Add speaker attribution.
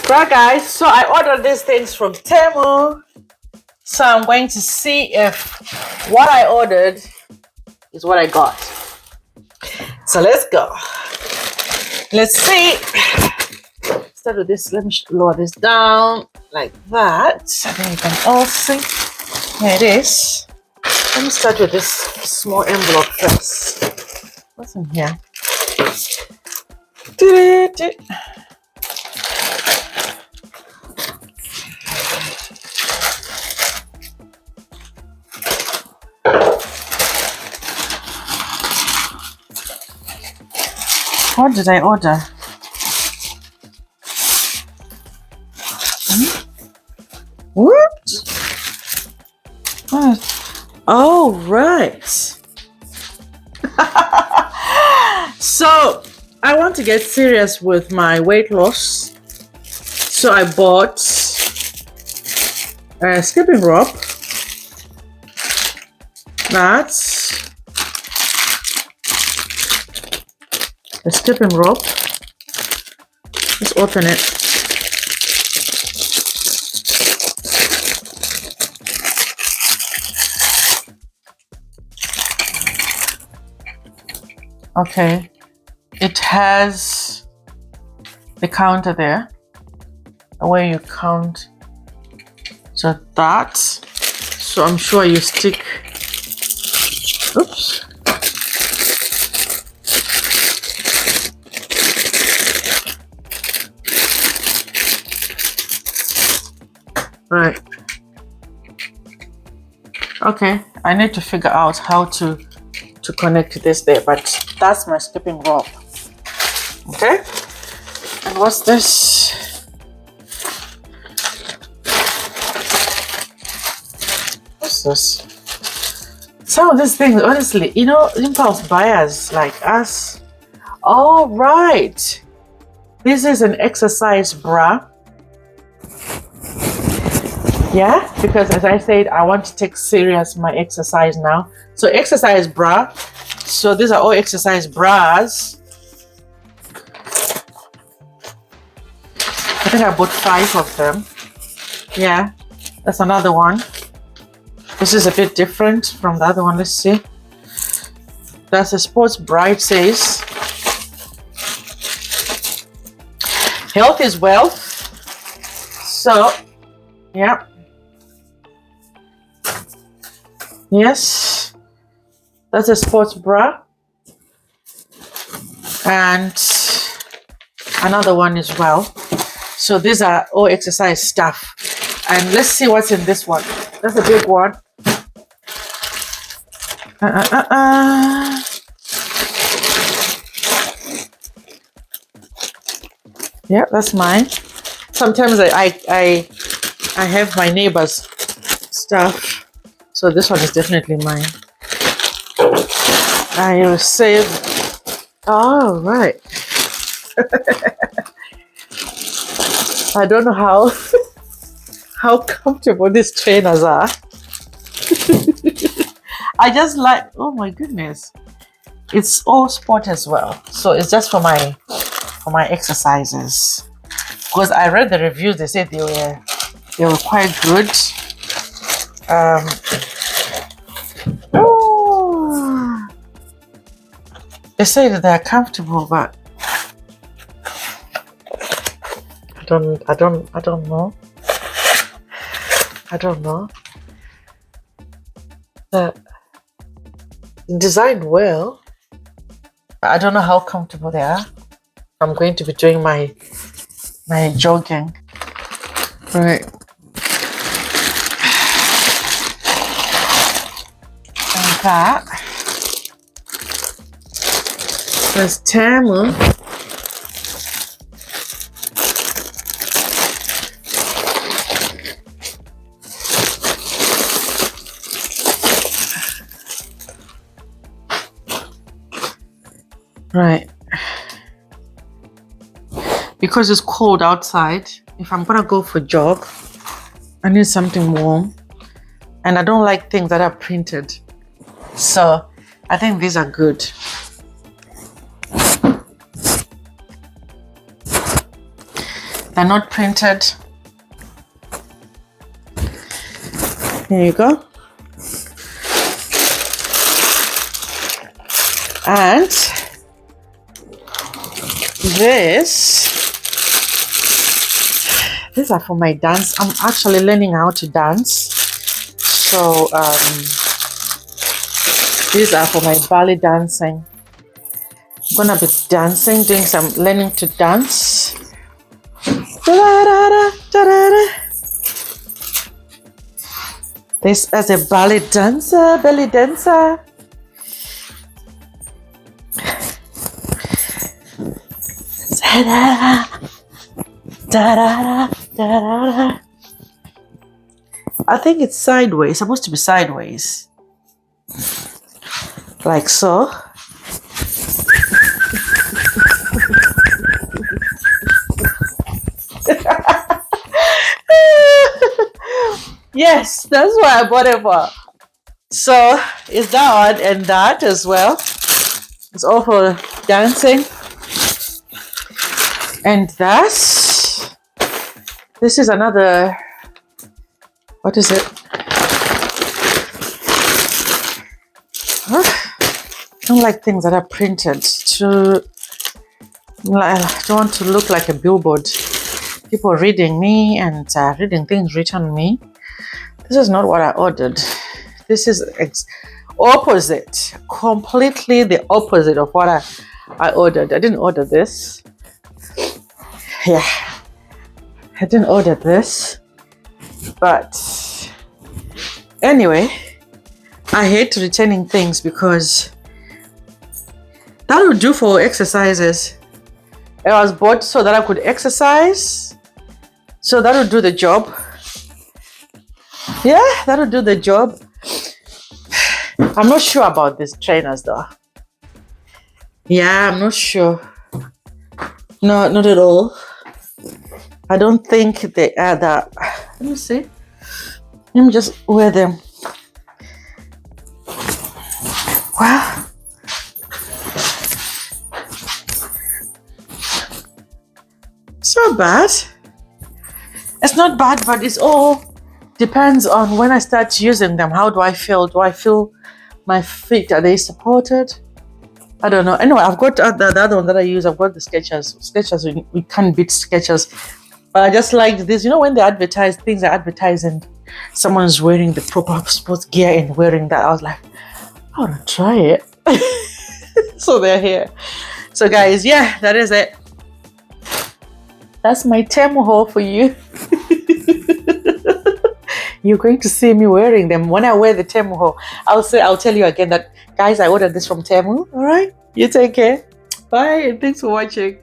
Speaker 1: Right, guys, so I ordered these things from Temu. So I'm going to see if what I ordered is what I got. So let's go. Let's see. Start with this. Let me lower this down like that. I think you can all see. Here it is. Let me start with this small envelope first. What's in here? What did I order? What? Oh, right. So I want to get serious with my weight loss. So I bought a skipping rope. That's a skipping rope. Let's open it. Okay, it has the counter there where you count. So that. So I'm sure you stick. Oops. Right. Okay, I need to figure out how to connect this there, but that's my skipping rope. Okay, and what's this? What's this? Some of these things, honestly, you know, impulse buyers like us. All right, this is an exercise bra. Yeah, because as I said, I want to take serious my exercise now. So exercise bra. So these are all exercise bras. I think I bought 5 of them. Yeah, that's another one. This is a bit different from the other one. Let's see. That's a sports bra. It says health is wealth. So, yeah. Yes, that's a sports bra, and another one as well. So these are all exercise stuff, and let's see what's in this one. That's a big one. Yeah, that's mine. Sometimes I have my neighbor's stuff. So this one is definitely mine. I will save. Oh, right. I don't know how comfortable these trainers are. I just like, oh my goodness. It's all sport as well. So it's just for my exercises. Because I read the reviews, they said they were quite good. They say that they're comfortable, but I don't know. I don't know. Designed well. I don't know how comfortable they are. I'm going to be doing my jogging. Right. And that. There's Temu. Right. Because it's cold outside, if I'm gonna go for a jog, I need something warm. And I don't like things that are printed. So I think these are good. They're not printed. Here you go. And these are for my dance. I'm actually learning how to dance. So these are for my ballet dancing. I'm gonna be dancing, doing some learning to dance. This as a ballet dancer, belly dancer. I think it's sideways, supposed to be sideways. Like so. Yes, that's what I bought it for. So it's that one and that as well. It's all for dancing. And this is another, what is it? I don't like things that are printed. I don't want to look like a billboard. People reading me and reading things written on me. This is not what I ordered. This is opposite, completely the opposite of what I ordered. I didn't order this. Yeah, I didn't order this. But anyway, I hate returning things because that would do for exercises. It was bought so that I could exercise. So that would do the job. Yeah, that would do the job. I'm not sure about these trainers though. Yeah, I'm not sure. No, not at all. I don't think they are that. Let me see. Let me just wear them. Wow. It's not bad. It's not bad, but it's all depends on when I start using them. How do I feel? Do I feel my feet? Are they supported? I don't know. Anyway, I've got the other one that I use. I've got the Skechers. Skechers, we can't beat Skechers. But I just liked this. You know, when they advertise, things are advertising, someone's wearing the proper sports gear and wearing that. I was like, I want to try it. So they're here. So guys, yeah, that is it. That's my Temu haul for you. You're going to see me wearing them. When I wear the Temu haul, I'll tell you again that, guys, I ordered this from Temu. All right? You take care. Bye, and thanks for watching.